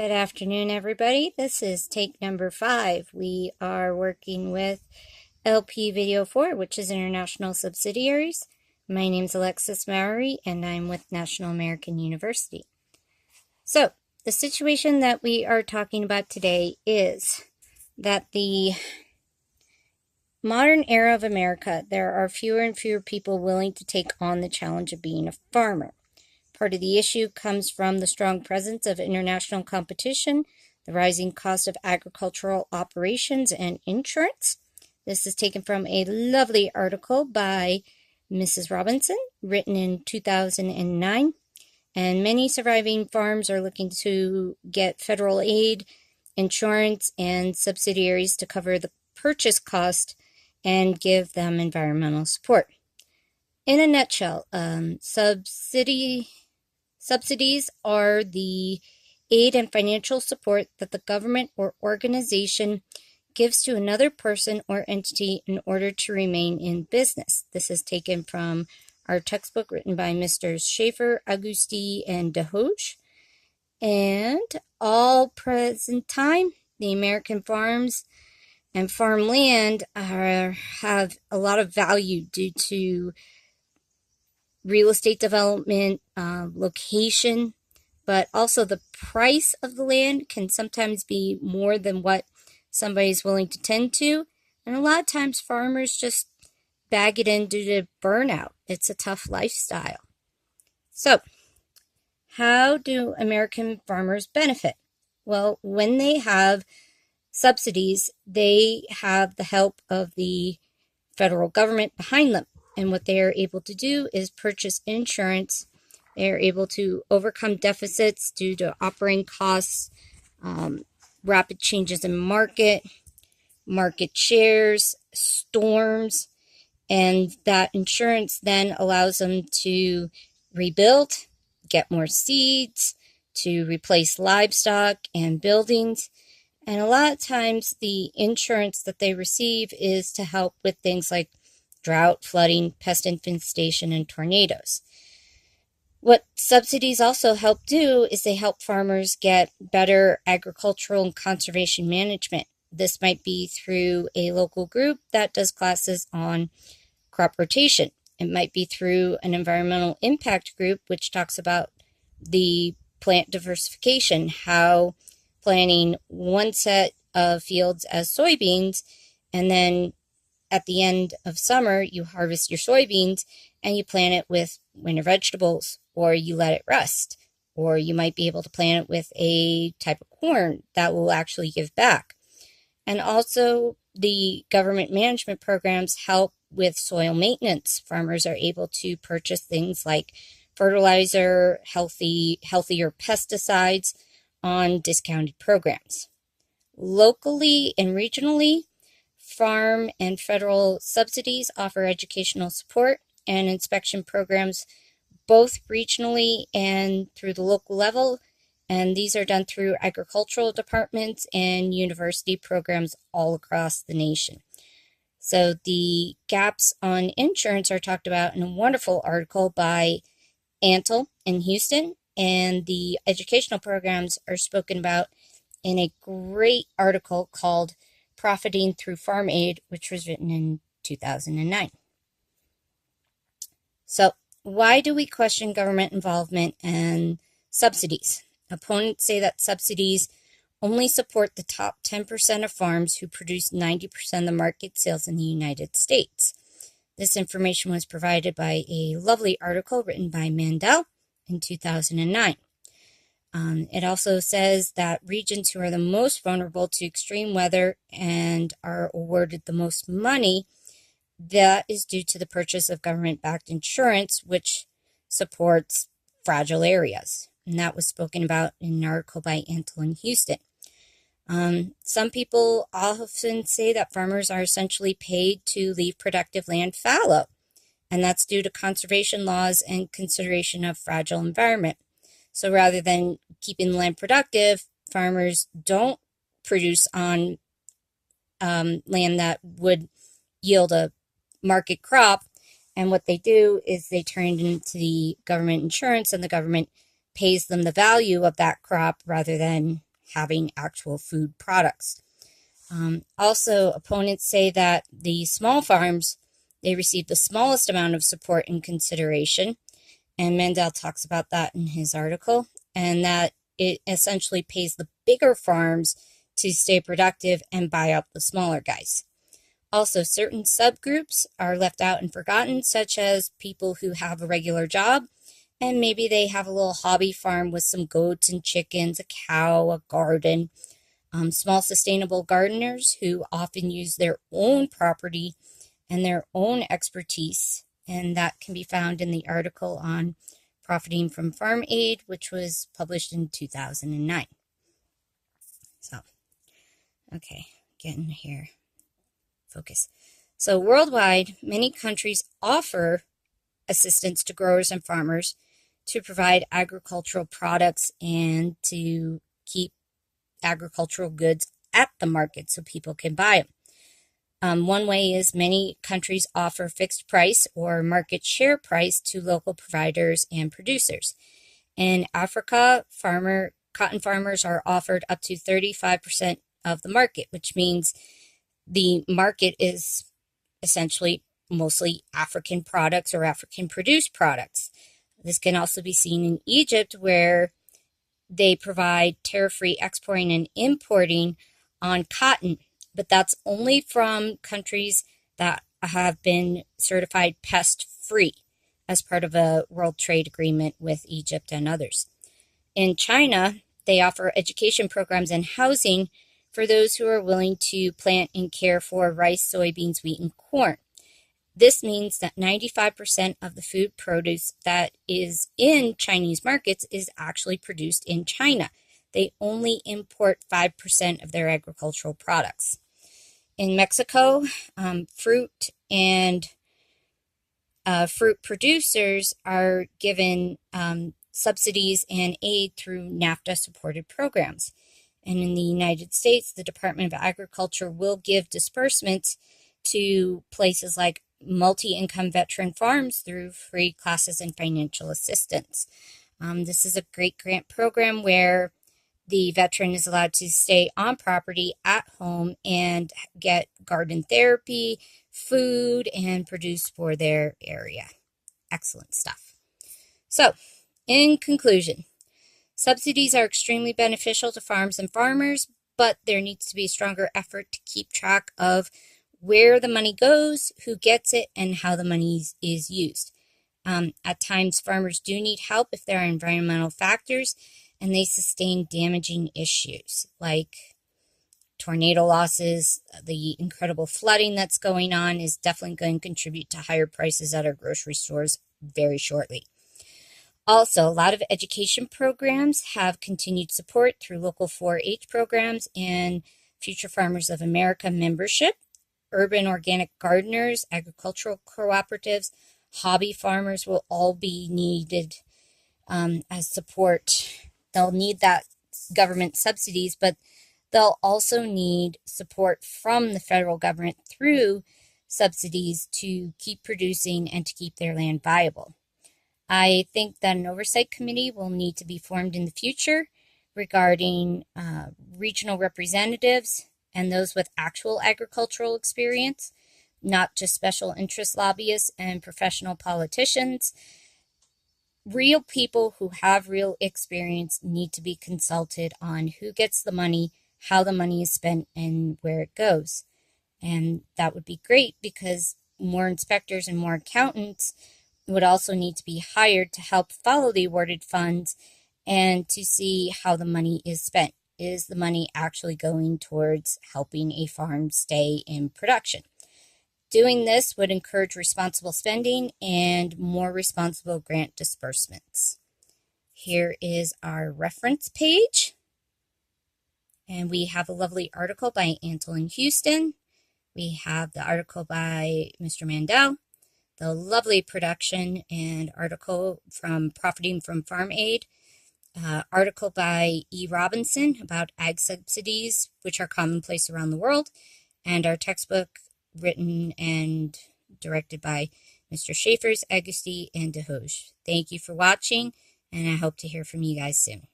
Good afternoon, everybody. This is take number 5. We are working with LP Video 4, which is International Subsidiaries. My name is Alexis Mowry, and I'm with National American University. So, the situation that we are talking about today is that the modern era of America, there are fewer and fewer people willing to take on the challenge of being a farmer. Part of the issue comes from the strong presence of international competition, the rising cost of agricultural operations and insurance. This is taken from a lovely article by Mrs. Robinson, written in 2009. And many surviving farms are looking to get federal aid, insurance, and subsidiaries to cover the purchase cost and give them environmental support. In a nutshell, Subsidies are the aid and financial support that the government or organization gives to another person or entity in order to remain in business. This is taken from our textbook written by Mr. Schaefer, Augusti, and DeHoge. And all present time, the American farms and farmland have a lot of value due to real estate development, location, but also the price of the land can sometimes be more than what somebody's willing to tend to. And a lot of times farmers just bag it in due to burnout. It's a tough lifestyle. So, how do American farmers benefit? Well, when they have subsidies, they have the help of the federal government behind them. And what they are able to do is purchase insurance. They are able to overcome deficits due to operating costs, rapid changes in market shares, storms, and that insurance then allows them to rebuild, get more seeds, to replace livestock and buildings. And a lot of times the insurance that they receive is to help with things like drought, flooding, pest infestation, and tornadoes. What subsidies also help do is they help farmers get better agricultural and conservation management. This might be through a local group that does classes on crop rotation. It might be through an environmental impact group, which talks about the plant diversification, how planting one set of fields as soybeans, and then at the end of summer, you harvest your soybeans and you plant it with winter vegetables, or you let it rest, or you might be able to plant it with a type of corn that will actually give back. And also, the government management programs help with soil maintenance. Farmers are able to purchase things like fertilizer, healthier pesticides on discounted programs. Locally and regionally, farm and federal subsidies offer educational support and inspection programs both regionally and through the local level, and these are done through agricultural departments and university programs all across the nation. So the gaps on insurance are talked about in a wonderful article by Antle in Houston, and the educational programs are spoken about in a great article called Profiting Through Farm Aid, which was written in 2009. So, why do we question government involvement and subsidies? Opponents say that subsidies only support the top 10% of farms who produce 90% of the market sales in the United States. This information was provided by a lovely article written by Mandel in 2009. It also says that regions who are the most vulnerable to extreme weather and are awarded the most money, that is due to the purchase of government-backed insurance, which supports fragile areas. And that was spoken about in an article by Antle in Houston. Some people often say that farmers are essentially paid to leave productive land fallow, and that's due to conservation laws and consideration of fragile environment. So rather than keeping the land productive, farmers don't produce on land that would yield a market crop. And what they do is they turn it into the government insurance, and the government pays them the value of that crop rather than having actual food products. Also, opponents say that the small farms, they receive the smallest amount of support and consideration, and Mandel talks about that in his article, and that it essentially pays the bigger farms to stay productive and buy out the smaller guys. Also, certain subgroups are left out and forgotten, such as people who have a regular job and maybe they have a little hobby farm with some goats and chickens, a cow, a garden. Small sustainable gardeners who often use their own property and their own expertise, and that can be found in the article on profiting from farm aid, which was published in 2009. So, okay, getting here. Focus. So worldwide, many countries offer assistance to growers and farmers to provide agricultural products and to keep agricultural goods at the market so people can buy them. One way is many countries offer fixed price or market share price to local providers and producers. In Africa, cotton farmers are offered up to 35% of the market, which means the market is essentially mostly African products or African produced products. This can also be seen in Egypt, where they provide tariff-free exporting and importing on cotton, but that's only from countries that have been certified pest-free as part of a World Trade Agreement with Egypt and others. In China, they offer education programs and housing for those who are willing to plant and care for rice, soybeans, wheat, and corn. This means that 95% of the food produce that is in Chinese markets is actually produced in China. They only import 5% of their agricultural products. In Mexico, fruit and fruit producers are given subsidies and aid through NAFTA-supported programs. And in the United States, the Department of Agriculture will give disbursements to places like multi-income veteran farms through free classes and financial assistance. This is a great grant program where the veteran is allowed to stay on property at home and get garden therapy, food, and produce for their area. Excellent stuff. So, in conclusion, subsidies are extremely beneficial to farms and farmers, but there needs to be a stronger effort to keep track of where the money goes, who gets it, and how the money is used. At times, farmers do need help if there are environmental factors and they sustain damaging issues like tornado losses. The incredible flooding that's going on is definitely going to contribute to higher prices at our grocery stores very shortly. Also, a lot of education programs have continued support through local 4-H programs and Future Farmers of America membership. Urban organic gardeners, agricultural cooperatives, hobby farmers will all be needed as support. They'll need that government subsidies, but they'll also need support from the federal government through subsidies to keep producing and to keep their land viable. I think that an oversight committee will need to be formed in the future regarding regional representatives and those with actual agricultural experience, not just special interest lobbyists and professional politicians. Real people who have real experience need to be consulted on who gets the money, how the money is spent, and where it goes. And that would be great because more inspectors and more accountants would also need to be hired to help follow the awarded funds and to see how the money is spent. Is the money actually going towards helping a farm stay in production? Doing this would encourage responsible spending and more responsible grant disbursements. Here is our reference page. And we have a lovely article by Antolin Houston. We have the article by Mr. Mandel, the lovely production and article from Profiting from Farm Aid, article by E. Robinson about ag subsidies, which are commonplace around the world, and our textbook written and directed by Mr. Schaefers, Agusti, and DeHoge. Thank you for watching, and I hope to hear from you guys soon.